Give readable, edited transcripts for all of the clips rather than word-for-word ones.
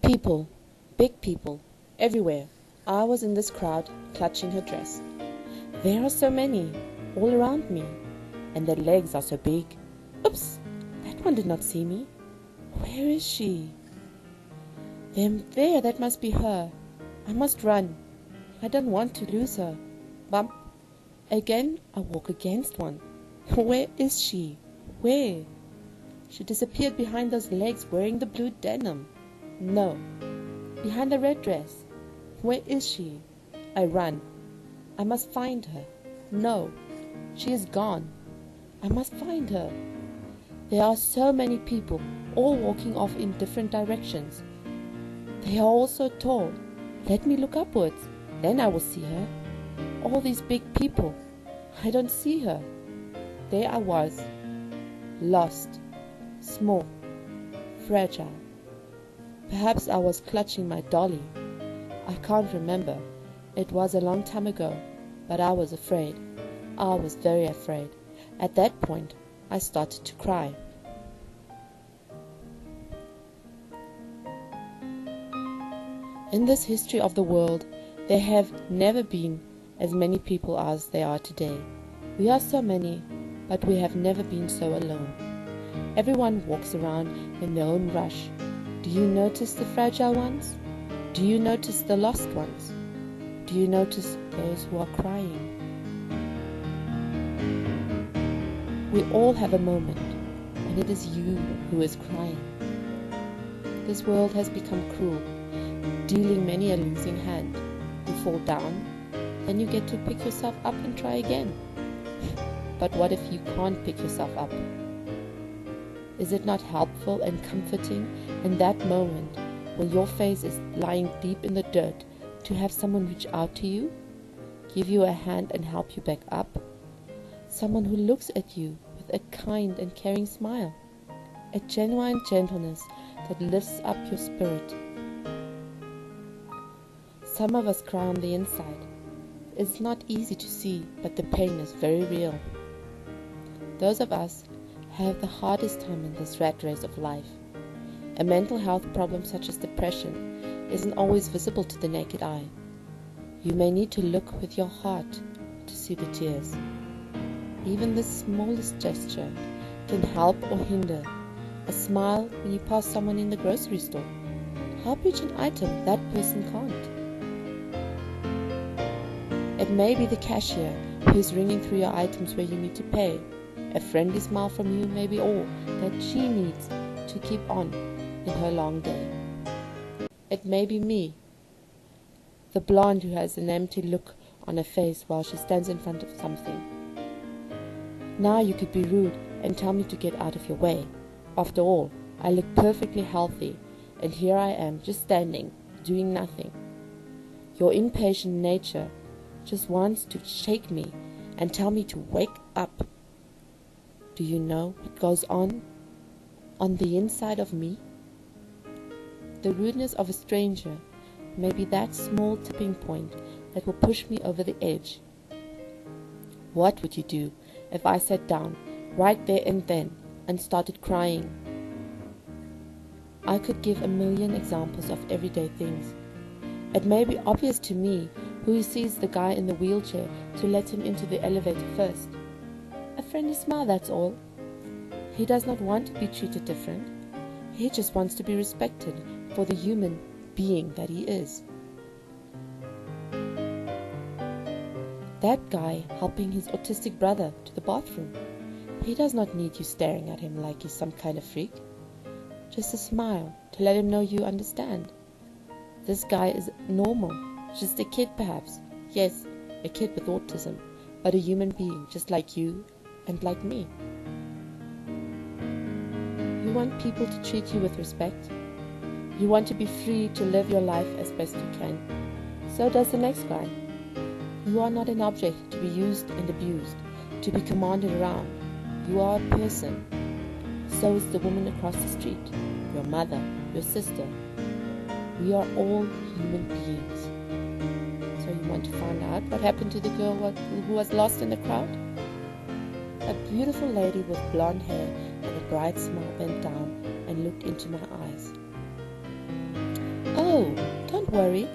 People, big people, everywhere. I was in this crowd, clutching her dress. There are so many, all around me, and their legs are so big. Oops, that one did not see me. Where is she? There, that must be her. I must run. I don't want to lose her. Bump. Again, I walk against one. Where is she? Where? She disappeared behind those legs wearing the blue denim. No. Behind the red dress. Where is she? I run. I must find her. No. She is gone. I must find her. There are so many people, all walking off in different directions. They are all so tall. Let me look upwards. Then I will see her. All these big people. I don't see her. There I was. Lost. Small. Fragile. Perhaps I was clutching my dolly. I can't remember. It was a long time ago, but I was afraid. I was very afraid. At that point, I started to cry. In this history of the world, there have never been as many people as there are today. We are so many, but we have never been so alone. Everyone walks around in their own rush. Do you notice the fragile ones? Do you notice the lost ones? Do you notice those who are crying? We all have a moment, and it is you who is crying. This world has become cruel, dealing many a losing hand. You fall down, then you get to pick yourself up and try again. But what if you can't pick yourself up? Is it not helpful and comforting in that moment when your face is lying deep in the dirt to have someone reach out to you, give you a hand and help you back up? Someone who looks at you with a kind and caring smile, a genuine gentleness that lifts up your spirit. Some of us cry on the inside. It's not easy to see, but the pain is very real. Those of us have the hardest time in this rat race of life. A mental health problem such as depression isn't always visible to the naked eye. You may need to look with your heart to see the tears. Even the smallest gesture can help or hinder. A smile when you pass someone in the grocery store. Help reach an item that person can't. It may be the cashier who is ringing through your items where you need to pay. A friendly smile from you may be all that she needs to keep on in her long day. It may be me, the blonde who has an empty look on her face while she stands in front of something. Now you could be rude and tell me to get out of your way. After all, I look perfectly healthy, and here I am just standing, doing nothing. Your impatient nature just wants to shake me and tell me to wake up. Do you know what goes on the inside of me? The rudeness of a stranger may be that small tipping point that will push me over the edge. What would you do if I sat down right there and then and started crying? I could give a million examples of everyday things. It may be obvious to me who sees the guy in the wheelchair to let him into the elevator first. A friendly smile, that's all. He does not want to be treated different. He just wants to be respected for the human being that he is. That guy helping his autistic brother to the bathroom. He does not need you staring at him like he's some kind of freak. Just a smile to let him know you understand. This guy is normal, just a kid perhaps. Yes, a kid with autism, but a human being just like you and like me. You want people to treat you with respect. You want to be free to live your life as best you can. So does the next guy. You are not an object to be used and abused, to be commanded around. You are a person. So is the woman across the street, your mother, your sister. We are all human beings. So you want to find out what happened to the girl who was lost in the crowd? A beautiful lady with blonde hair and a bright smile bent down and looked into my eyes. worry.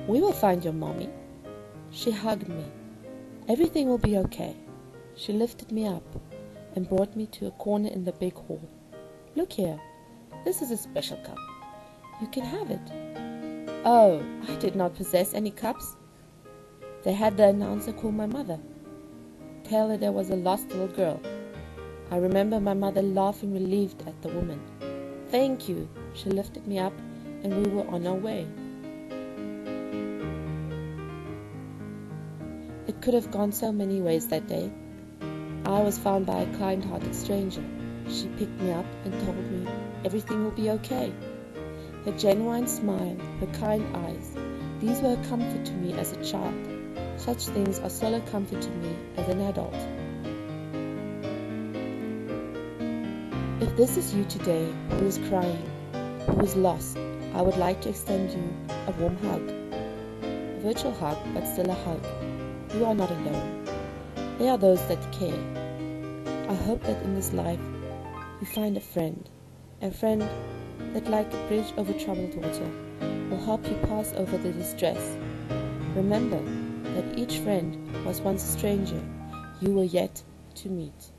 We will find your mommy." She hugged me. "Everything will be okay." She lifted me up and brought me to a corner in the big hall. "Look here. This is a special cup. You can have it." Oh, I did not possess any cups. They had the announcer call my mother, tell her there was a lost little girl. I remember my mother laughing relieved at the woman. "Thank you." She lifted me up and we were on our way. It could have gone so many ways that day. I was found by a kind-hearted stranger. She picked me up and told me everything will be okay. Her genuine smile, her kind eyes, these were a comfort to me as a child. Such things are still a comfort to me as an adult. If this is you today who is crying, who is lost, I would like to extend you a warm hug. A virtual hug, but still a hug. You are not alone. There are those that care. I hope that in this life you find a friend that, like a bridge over troubled water, will help you pass over the distress. Remember that each friend was once a stranger you were yet to meet.